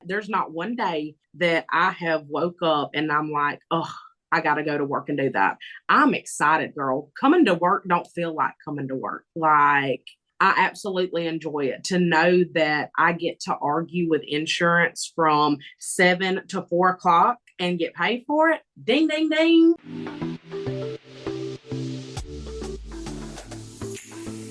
There's not one day that I have woke up and I'm like, oh, I got to go to work and do that. I'm excited, girl. Coming to work don't feel like coming to work. Like, I absolutely enjoy it to know that I get to argue with insurance from 7 to 4 o'clock and get paid for it. Ding, ding, ding.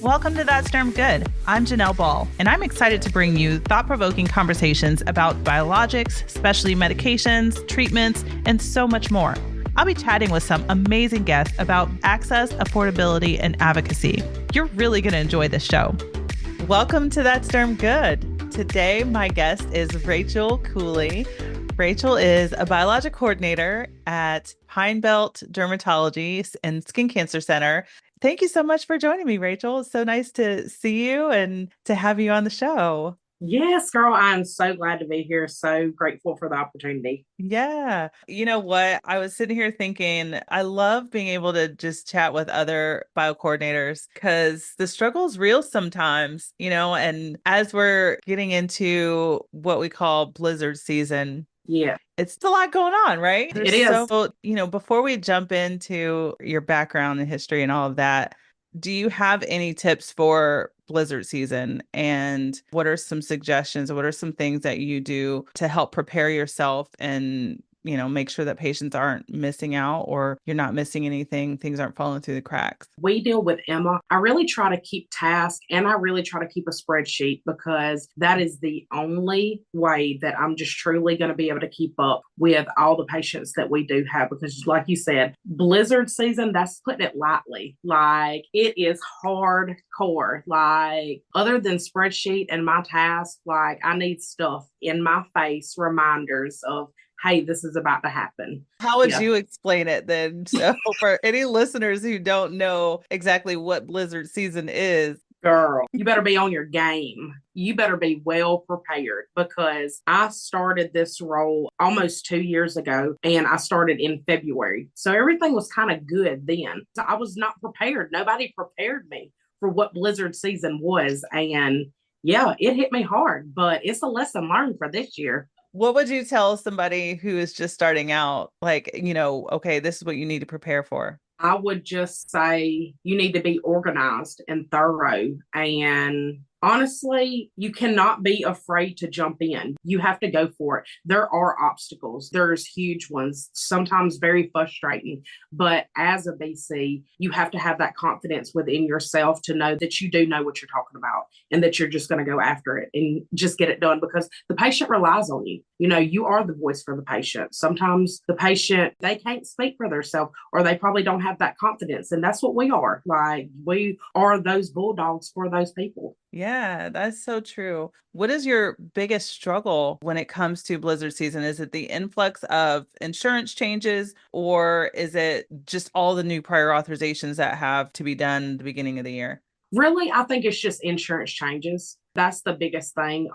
Welcome to That's Derm Good. I'm Janelle Ball, and I'm excited to bring you thought-provoking conversations about biologics, specialty medications, treatments, and so much more. I'll be chatting with some amazing guests about access, affordability, and advocacy. You're really going to enjoy this show. Welcome to That's Derm Good. Today, my guest is Racheal Cooley. Racheal is a biologic coordinator at Pine Belt Dermatology and Skin Cancer Center. Thank you so much for joining me, Racheal. It's so nice to see you and to have you on the show. Yes, girl, I'm so glad to be here. So grateful for the opportunity. Yeah. You know what? I was sitting here thinking, I love being able to just chat with other bio coordinators because the struggle is real sometimes, and as we're getting into what we call blizzard season, Yeah, it's a lot going on, right? it There's is. before we jump into your background and history and all of that, do you have any tips for blizzard season? And what are some suggestions? What are some things that you do to help prepare yourself and, make sure that patients aren't missing out or you're not missing anything, things aren't falling through the cracks? We deal with Emma. I really try to keep tasks and I really try to keep a spreadsheet because that is the only way that I'm just truly going to be able to keep up with all the patients that we do have. Because, like you said, blizzard season, that's putting it lightly. Like, it is hardcore. Like, other than spreadsheet and my task, like, I need stuff in my face, reminders of, hey, this is about to happen. How would Yeah. you explain it then? So for any listeners who don't know exactly what blizzard season is. Girl, you better be on your game. You better be well prepared because I started this role almost 2 years ago and I started in February. So everything was kind of good then. So I was not prepared. Nobody prepared me for what blizzard season was. And yeah, it hit me hard, but it's a lesson learned for this year. What would you tell somebody who is just starting out? Like, okay, this is what you need to prepare for. I would just say you need to be organized and thorough. And honestly, you cannot be afraid to jump in. You have to go for it. There are obstacles, there's huge ones, sometimes very frustrating. But as a BC, you have to have that confidence within yourself to know that you do know what you're talking about and that you're just going to go after it and just get it done because the patient relies on you. You are the voice for the patient. Sometimes the patient, they can't speak for themselves or they probably don't have that confidence. And that's what we are. Like, we are those bulldogs for those people. Yeah, that's so true. What is your biggest struggle when it comes to blizzard season? Is it the influx of insurance changes, or is it just all the new prior authorizations that have to be done at the beginning of the year? Really, I think it's just insurance changes. That's the biggest thing.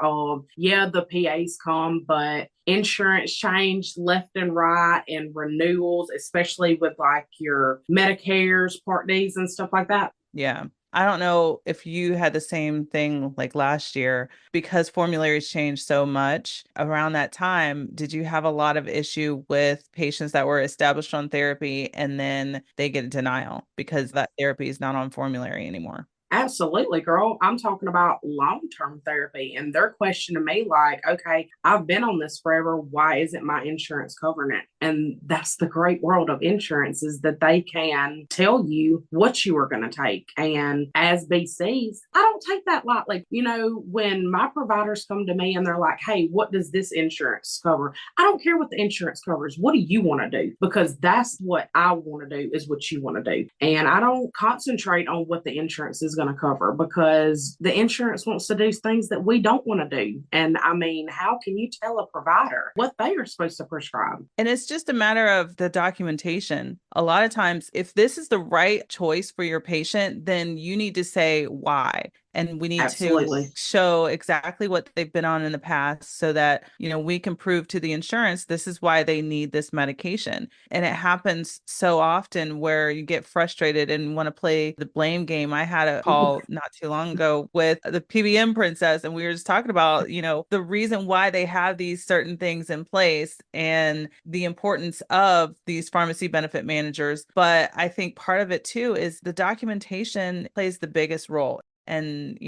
Yeah, the PAs come, but insurance change left and right and renewals, especially with like your Medicare's, Part D's and stuff like that. Yeah. I don't know if you had the same thing like last year because formularies changed so much around that time. Did you have a lot of issue with patients that were established on therapy and then they get a denial because that therapy is not on formulary anymore? Absolutely, girl. I'm talking about long term therapy. And they're questioning me, like, okay, I've been on this forever. Why isn't my insurance covering it? And that's the great world of insurance is that they can tell you what you are going to take. And as BCs, I don't take that lightly. When my providers come to me and they're like, hey, what does this insurance cover? I don't care what the insurance covers. What do you want to do? Because that's what I want to do is what you want to do. And I don't concentrate on what the insurance is going to cover because the insurance wants to do things that we don't want to do. And I mean, how can you tell a provider what they are supposed to prescribe? And it's just a matter of the documentation. A lot of times, if this is the right choice for your patient, then you need to say why. And we need to Absolutely. show exactly what they've been on in the past so that, we can prove to the insurance this is why they need this medication. And it happens so often where you get frustrated and want to play the blame game. I had a Ooh, call not too long ago with the PBM princess, and we were just talking about, the reason why they have these certain things in place and the importance of these pharmacy benefit managers. But I think part of it too is the documentation plays the biggest role. And,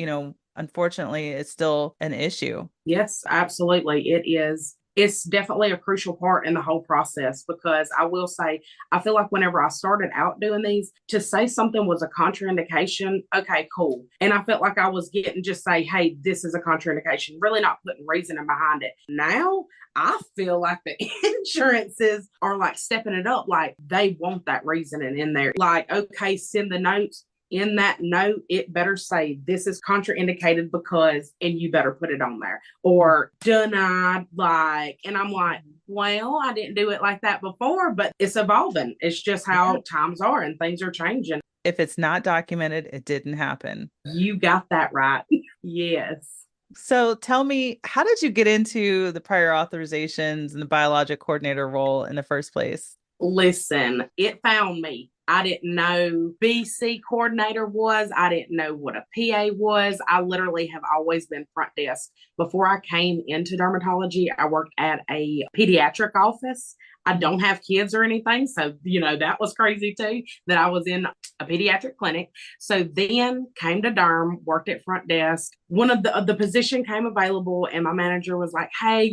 unfortunately, it's still an issue. yes, absolutely. It is. It's definitely a crucial part in the whole process because I will say, I feel like whenever I started out doing these, to say something was a contraindication, okay, cool. And I felt like I was getting just say, hey, this is a contraindication, really not putting reasoning behind it. Now, I feel like the insurances are like stepping it up, like they want that reasoning in there. Like, okay, send the notes in that note, it better say this is contraindicated because, and you better put it on there or denied. Like, and I'm like, well, I didn't do it like that before, but it's evolving. It's just Yeah. how times are and things are changing. If it's not documented, it didn't happen. You got that right. Yes. So tell me, how did you get into the prior authorizations and the biologic coordinator role in the first place? Listen, it found me. I didn't know BC coordinator was. I didn't know what a PA was. I literally have always been front desk. Before I came into dermatology, I worked at a pediatric office. I don't have kids or anything. So, that was crazy too, that I was in a pediatric clinic. So then came to derm, worked at front desk. One of the position came available and my manager was like, hey,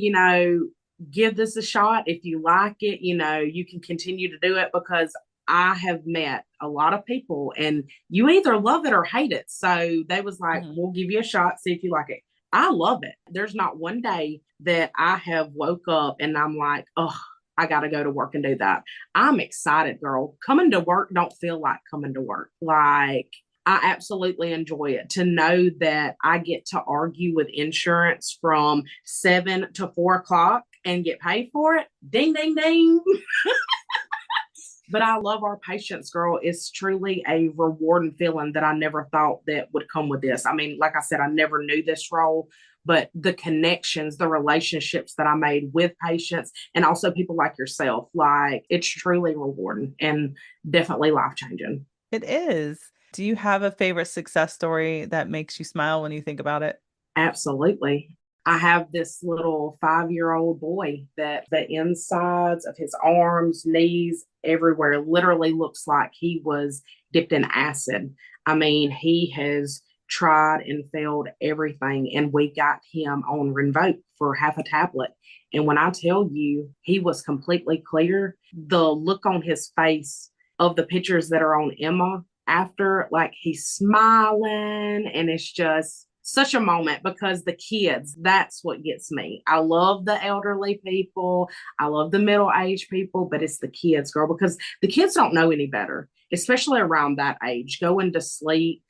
give this a shot. If you like it, you can continue to do it because I have met a lot of people and you either love it or hate it. So they was like, Mhm. we'll give you a shot, see if you like it. I love it. There's not one day that I have woke up and I'm like, oh, I got to go to work and do that. I'm excited, girl. Coming to work don't feel like coming to work. Like, I absolutely enjoy it to know that I get to argue with insurance from 7 to 4 o'clock and get paid for it. Ding, ding, ding. But I love our patients, girl. It's truly a rewarding feeling that I never thought that would come with this. I mean, like I said, I never knew this role, but the connections, the relationships that I made with patients and also people like yourself, like it's truly rewarding and definitely life changing. It is. Do you have a favorite success story that makes you smile when you think about it? Absolutely. I have this little 5-year-old boy that the insides of his arms, knees, everywhere literally looks like he was dipped in acid. I mean, he has tried and failed everything, and we got him on Rinvoq for half a tablet. And when I tell you he was completely clear, the look on his face of the pictures that are on Emma after, like he's smiling, and it's just such a moment because the kids, that's what gets me. I love the elderly people, I love the middle-aged people, but it's the kids, girl, because the kids don't know any better, especially around that age, going to sleep,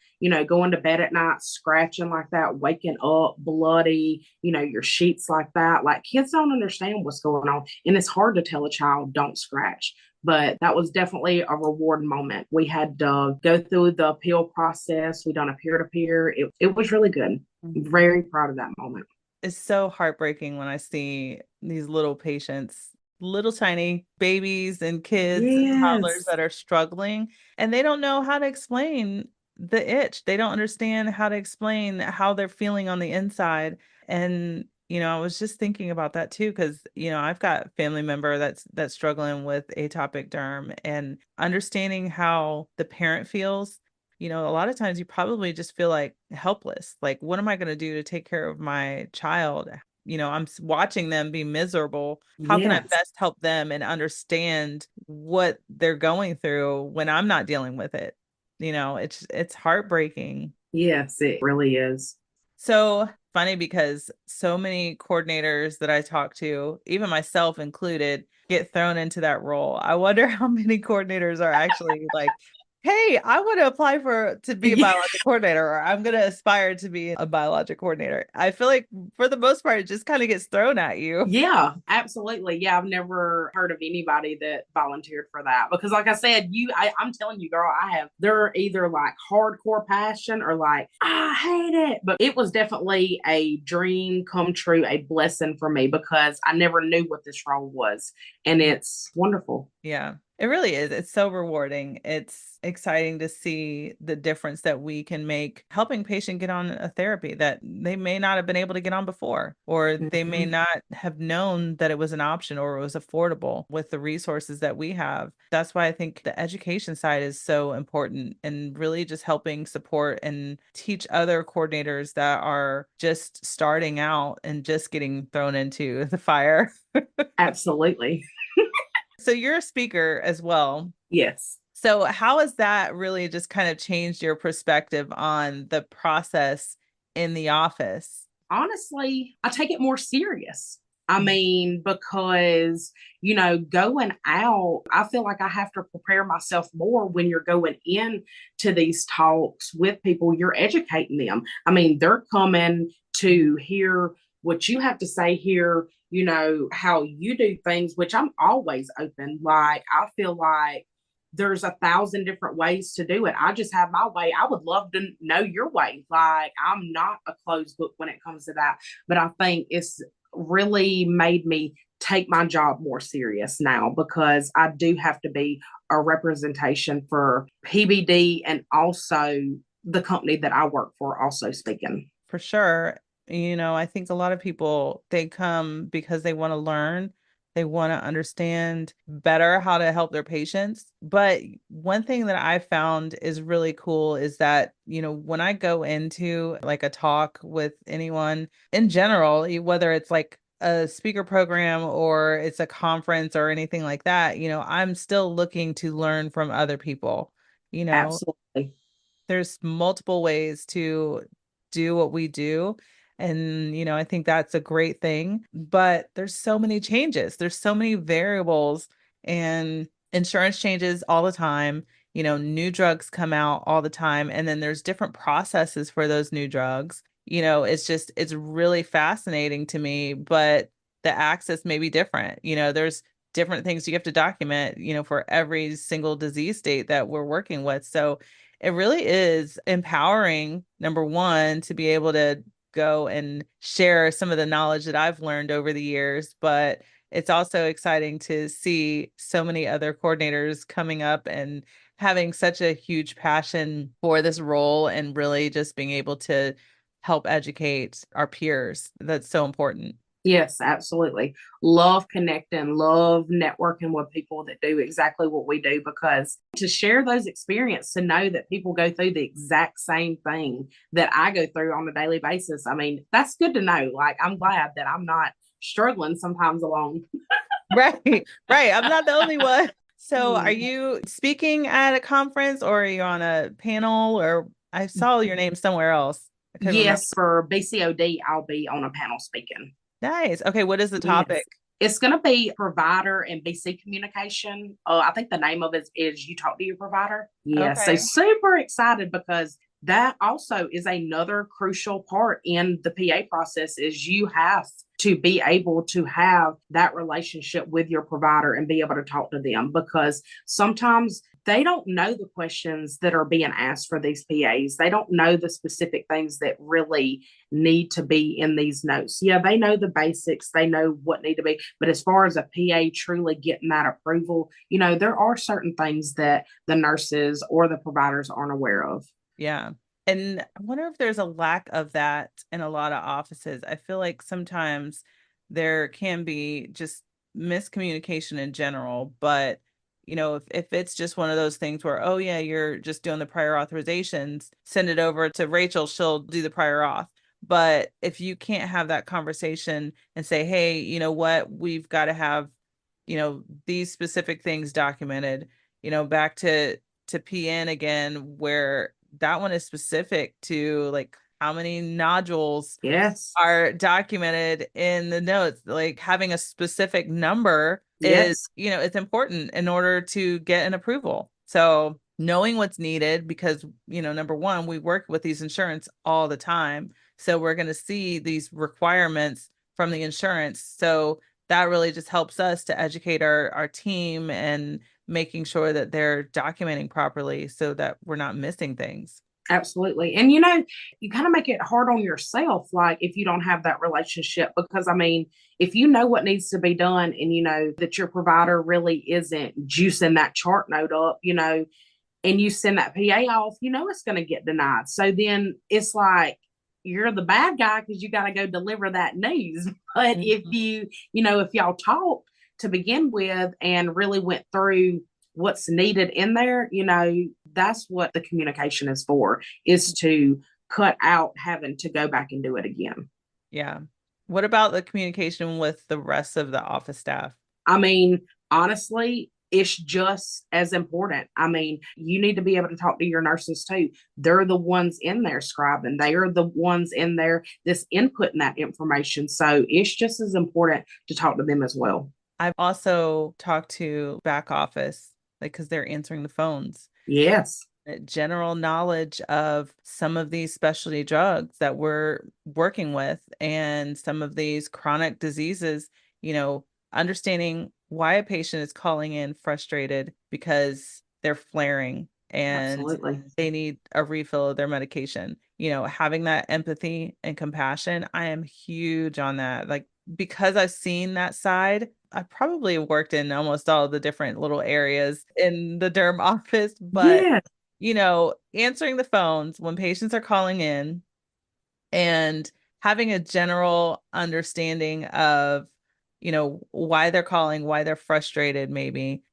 going to bed at night, scratching like that, waking up bloody, your sheets like that. Like kids don't understand what's going on. And it's hard to tell a child, don't scratch. But that was definitely a reward moment. We had to go through the appeal process. We done a peer to peer. It was really good. Mhm. Very proud of that moment. It's so heartbreaking when I see these little patients, little tiny babies and kids and toddlers Yes. that are struggling and they don't know how to explain the itch. They don't understand how to explain how they're feeling on the inside. And, I was just thinking about that too, because, I've got a family member that's struggling with atopic derm and understanding how the parent feels. A lot of times you probably just feel like helpless. Like, what am I going to do to take care of my child? I'm watching them be miserable. How can I Yes. best help them and understand what they're going through when I'm not dealing with it? It's heartbreaking. Yes, it really is. So funny because so many coordinators that I talk to, even myself included, get thrown into that role. I wonder how many coordinators are actually like hey, I want to apply to be a biologic coordinator, or I'm going to aspire to be a biologic coordinator. I feel like for the most part, it just kind of gets thrown at you. Yeah, absolutely. Yeah, I've never heard of anybody that volunteered for that because, like I said, I'm telling you, girl, they're either like hardcore passion or like, I hate it. But it was definitely a dream come true, a blessing for me because I never knew what this role was. And it's wonderful. Yeah, it really is. It's so rewarding. It's exciting to see the difference that we can make helping patient get on a therapy that they may not have been able to get on before, or they may Mhm. not have known that it was an option or it was affordable with the resources that we have. That's why I think the education side is so important and really just helping support and teach other coordinators that are just starting out and just getting thrown into the fire. Absolutely. So you're a speaker as well. Yes. So how has that really just kind of changed your perspective on the process in the office? Honestly, I take it more serious. I mean, because, going out, I feel like I have to prepare myself more when you're going in to these talks with people. You're educating them. I mean, they're coming to hear what you have to say here, how you do things, which I'm always open. Like, I feel like there's 1,000 different ways to do it. I just have my way. I would love to know your way. Like, I'm not a closed book when it comes to that, but I think it's really made me take my job more serious now because I do have to be a representation for PBD and also the company that I work for, also speaking. For sure. I think a lot of people, they come because they want to learn. They want to understand better how to help their patients. But one thing that I found is really cool is that, when I go into like a talk with anyone in general, whether it's like a speaker program or it's a conference or anything like that, I'm still looking to learn from other people. You know, Absolutely. there's multiple ways to do what we do. And, I think that's a great thing. But there's so many changes, there's so many variables, and insurance changes all the time. New drugs come out all the time. And then there's different processes for those new drugs. It's really fascinating to me, but the access may be different. There's different things you have to document, for every single disease state that we're working with. So it really is empowering, number one, to be able to go and share some of the knowledge that I've learned over the years. But it's also exciting to see so many other coordinators coming up and having such a huge passion for this role and really just being able to help educate our peers. That's so important. Yes, absolutely. Love connecting, love networking with people that do exactly what we do because to share those experiences, to know that people go through the exact same thing that I go through on a daily basis. I mean, that's good to know. Like, I'm glad that I'm not struggling sometimes alone. Right, right. I'm not the only one. So, are you speaking at a conference or are you on a panel or I saw your name somewhere else? I couldn't remember. Yes, for BCOD, I'll be on a panel speaking. Nice. Okay, what is the topic? Yes. It's going to be provider and BC communication. I think the name of it is You Talk to Your Provider. Yeah. So Okay. super excited because that also is another crucial part in the PA process is you have to be able to have that relationship with your provider and be able to talk to them because sometimes they don't know the questions that are being asked for these PAs. They don't know the specific things that really need to be in these notes. Yeah, they know the basics, they know what need to be, but as far as a PA truly getting that approval, there are certain things that the nurses or the providers aren't aware of. Yeah. And I wonder if there's a lack of that in a lot of offices. I feel like sometimes there can be just miscommunication in general, but if it's just one of those things where, oh yeah, you're just doing the prior authorizations, send it over to Rachel, she'll do the prior auth. But if you can't have that conversation and say, hey, you know what, we've got to have, these specific things documented, back to PN again, where that one is specific to like how many nodules Yes. are documented in the notes. Like having a specific number is, Yes. it's important in order to get an approval. So knowing what's needed because, number one, we work with these insurance all the time. So we're going to see these requirements from the insurance. So that really just helps us to educate our team and making sure that they're documenting properly so that we're not missing things. Absolutely. And you kind of make it hard on yourself, like if you don't have that relationship, because I mean, if you know what needs to be done and you know that your provider really isn't juicing that chart note up, and you send that PA off, it's going to get denied. So then it's like you're the bad guy because you got to go deliver that news. But if if y'all talked to begin with and really went through what's needed in there, that's what the communication is for, is to cut out having to go back and do it again. Yeah. What about the communication with the rest of the office staff? I mean, honestly, it's just as important. I mean, you need to be able to talk to your nurses too. They're the ones in there scribing. They are the ones in there that's inputting that information. So it's just as important to talk to them as well. I've also talked to back office, like, because they're answering the phones. Yes. General knowledge of some of these specialty drugs that we're working with and some of these chronic diseases, understanding why a patient is calling in frustrated because they're flaring and Absolutely. they need a refill of their medication. Having that empathy and compassion, I am huge on that. Like, because I've seen that side, I probably worked in almost all the different little areas in the derm office, but Yeah. answering the phones when patients are calling in and having a general understanding of, why they're calling, why they're frustrated, maybe,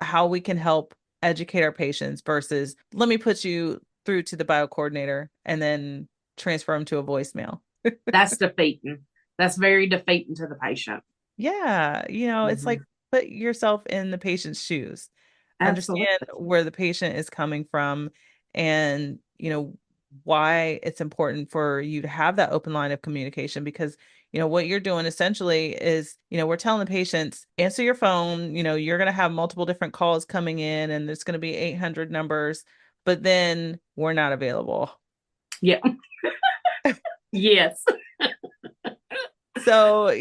how we can help educate our patients versus let me put you through to the bio coordinator and then transfer them to a voicemail. That's defeating. That's very defeating to the patient. Yeah. It's like Mhm. put yourself in the patient's shoes, understand Absolutely. where the patient is coming from and why it's important for you to have that open line of communication because what you're doing essentially is we're telling the patients answer your phone, you're going to have multiple different calls coming in and there's going to be 800 numbers, but then we're not available. Yeah. Yes. So,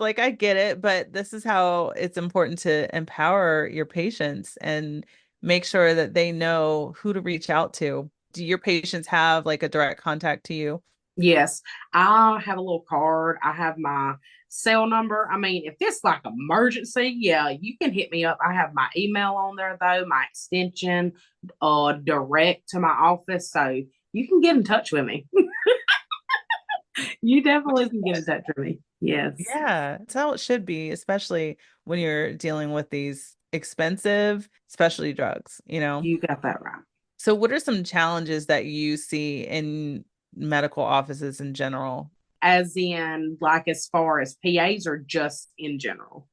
like I get it, but this is how it's important to empower your patients and make sure that they know who to reach out to. Do your patients have like a direct contact to you? Yes, I have a little card. I have my cell number. I mean, if it's like emergency, yeah, you can hit me up. I have my email on there though, my extension, direct to my office, so you can get in touch with me. You Which definitely is can get in touch with me. Yes, Yeah, that's how it should be, especially when you're dealing with these expensive specialty drugs. you got that right. So what are some challenges that you see in medical offices in general? As in, like, as far as PAs or just in general?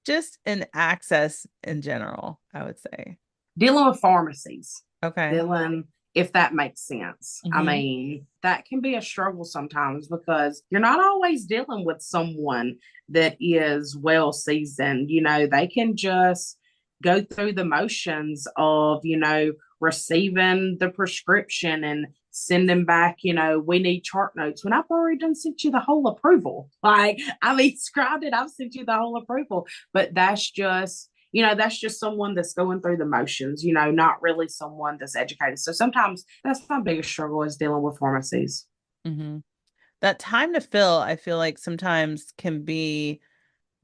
Just in access in general, I would say. Dealing with pharmacies, Okay. dealing, if that makes sense. I Hmm. mean, that can be a struggle sometimes because you're not always dealing with someone that is well seasoned. They can just go through the motions of, receiving the prescription and sending back, we need chart notes when I've already done sent you the whole approval. Like, I mean, scribed it, I've sent you the whole approval. But that's just someone that's going through the motions, not really someone that's educated. So sometimes that's my biggest struggle, is dealing with pharmacies. Hmm. That time to fill, I feel like sometimes can be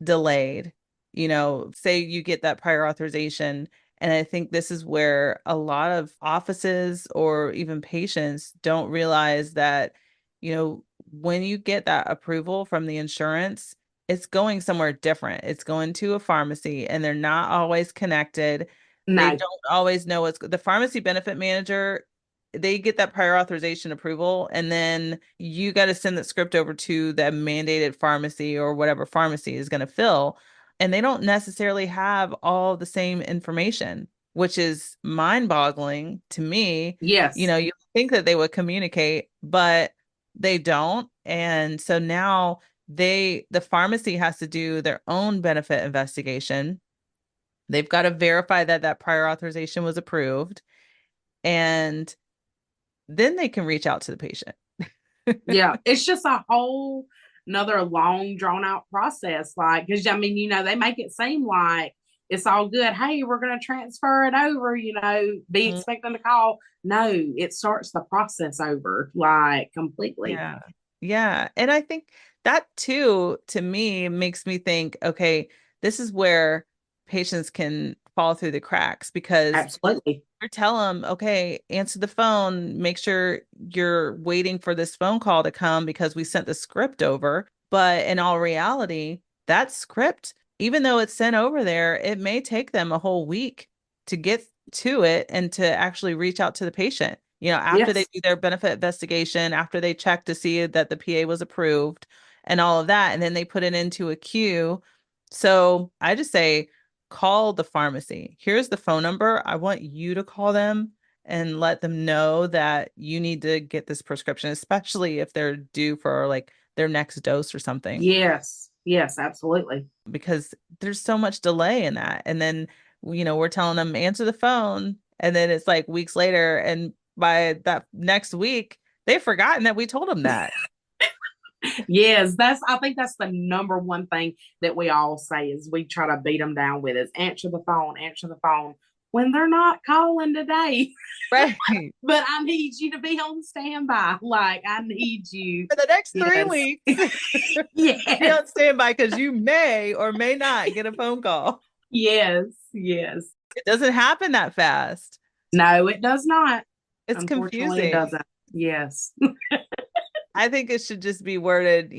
delayed. Say you get that prior authorization. And I think this is where a lot of offices or even patients don't realize that, when you get that approval from the insurance, it's going somewhere different. It's going to a pharmacy and they're not always connected. They No. don't always know what's the pharmacy benefit manager. They get that prior authorization approval, and then you got to send that script over to the mandated pharmacy or whatever pharmacy is going to fill. And they don't necessarily have all the same information, which is mind boggling to me. Yes. You think that they would communicate, but they don't. And so now the pharmacy has to do their own benefit investigation. They've got to verify that that prior authorization was approved. And then they can reach out to the patient. Yeah, it's just a whole another long drawn out process. Like, because I mean, they make it seem like it's all good. Hey, we're going to transfer it over, be Mhm. expecting a call. No, it starts the process over like completely. Yeah. Yeah. And I think that too, to me, makes me think, okay, this is where patients can fall through the cracks because Absolutely. you tell them, okay, answer the phone, make sure you're waiting for this phone call to come because we sent the script over. But in all reality, that script, even though it's sent over there, it may take them a whole week to get to it and to actually reach out to the patient. After they Yes. do their benefit investigation, after they check to see that the PA was approved and all of that, and then they put it into a queue. So I just say, call the pharmacy. Here's the phone number. I want you to call them and let them know that you need to get this prescription, especially if they're due for like their next dose or something, Yes. Yes, absolutely. because there's so much delay in that. And then, we're telling them answer the phone. And then it's like weeks later. And by that next week, they've forgotten that we told them that. Yes, I think that's the number one thing that we all say is we try to beat them down with is answer the phone when they're not calling today. Right. But I need you to be on standby. Like I need you. For the next three Yes. weeks, be Yes. on standby because you may or may not get a phone call. Yes. Yes. It doesn't happen that fast. No, it does not. It's Unfortunately, it confusing. doesn't. Yes. I think it should just be worded,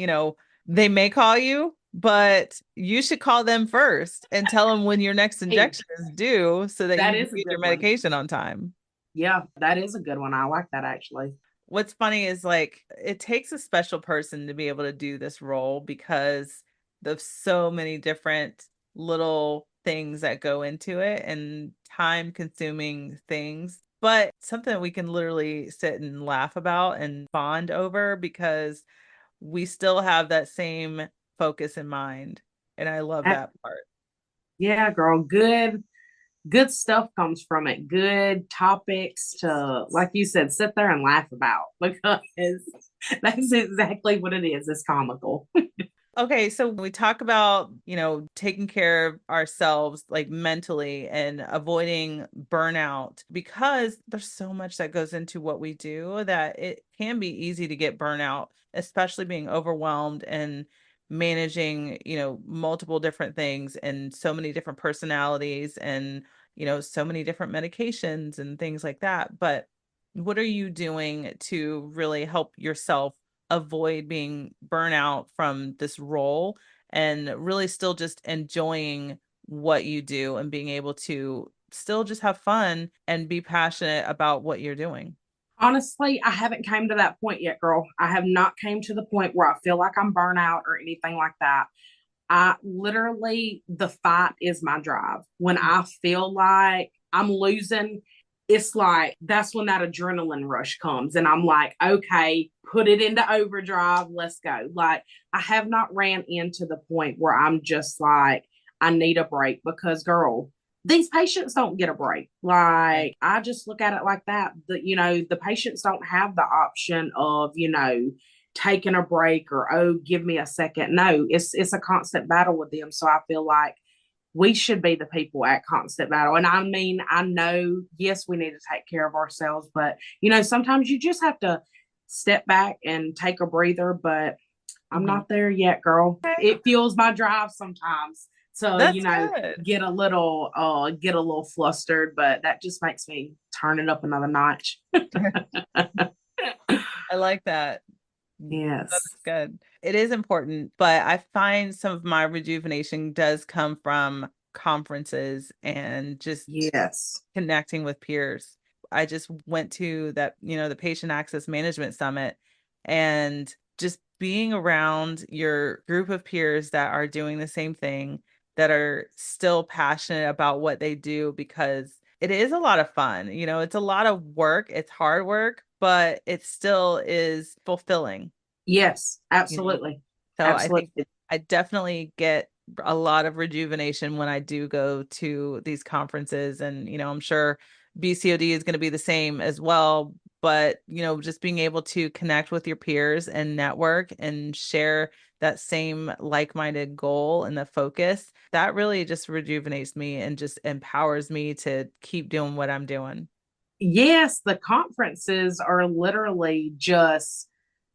they may call you, but you should call them first and tell them when your next Hey, injection is due so that that you can is a get your good one. medication on time. Yeah, that is a good one. I like that actually. What's funny is like it takes a special person to be able to do this role because there's so many different little things that go into it and time consuming things, but something that we can literally sit and laugh about and bond over because we still have that same focus in mind. And I love That, that part. yeah, girl, good stuff comes from it. Good topics to, like you said, sit there and laugh about because that's exactly what it is. It's comical. Okay, so we talk about, taking care of ourselves like mentally and avoiding burnout because there's so much that goes into what we do that it can be easy to get burnout, especially being overwhelmed and managing, multiple different things and so many different personalities and, so many different medications and things like that. But what are you doing to really help yourself avoid being burnout from this role and really still just enjoying what you do and being able to still just have fun and be passionate about what you're doing? Honestly, I haven't came to that point yet, girl. I have not came to the point where I feel like I'm burnout or anything like that. I literally, the fight is my drive. When I feel like I'm losing, it's like that's when that adrenaline rush comes. And I'm like, okay, put it into overdrive. Let's go. Like, I have not ran into the point where I'm just like, I need a break because, girl, these patients don't get a break. Right. Like, I just look at it like that. The patients don't have the option of, taking a break or give me a second. No, it's a constant battle with them. So I feel like we should be the people at constant battle. And I mean, I know, yes, we need to take care of ourselves, but sometimes you just have to step back and take a breather. But I'm Mhm. not there yet, girl. It fuels my drive sometimes. So, That's good. get a little flustered, but that just makes me turn it up another notch. I like that. That Yes. is good. It is important, but I find some of my rejuvenation does come from conferences and just Yes. connecting with peers. I just went to that, the Patient Access Management Summit and just being around your group of peers that are doing the same thing, that are still passionate about what they do because it is a lot of fun. It's a lot of work, it's hard work, but it still is fulfilling, Yes, you know. absolutely. So I think Absolutely. I definitely get a lot of rejuvenation when I do go to these conferences. And, I'm sure BCOD is going to be the same as well. But, just being able to connect with your peers and network and share that same like-minded goal and the focus, that really just rejuvenates me and just empowers me to keep doing what I'm doing. Yes, the conferences are literally just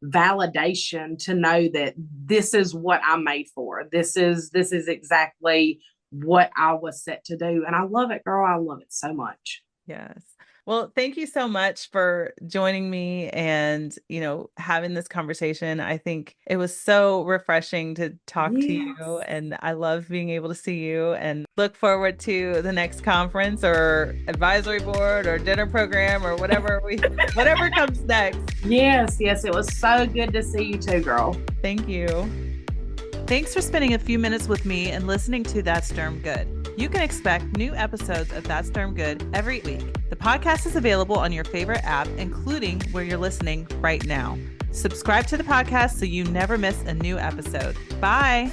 validation to know that this is what I'm made for. This is exactly what I was set to do. And I love it, girl. I love it so much. Yes. Well, thank you so much for joining me and, having this conversation. I think it was so refreshing to talk to you, Yes. and I love being able to see you and look forward to the next conference or advisory board or dinner program or whatever comes next. Yes, it was so good to see you too, girl. Thank you. Thanks for spending a few minutes with me and listening to That's Derm Good. You can expect new episodes of That's Derm Good every week. The podcast is available on your favorite app, including where you're listening right now. Subscribe to the podcast so you never miss a new episode. Bye.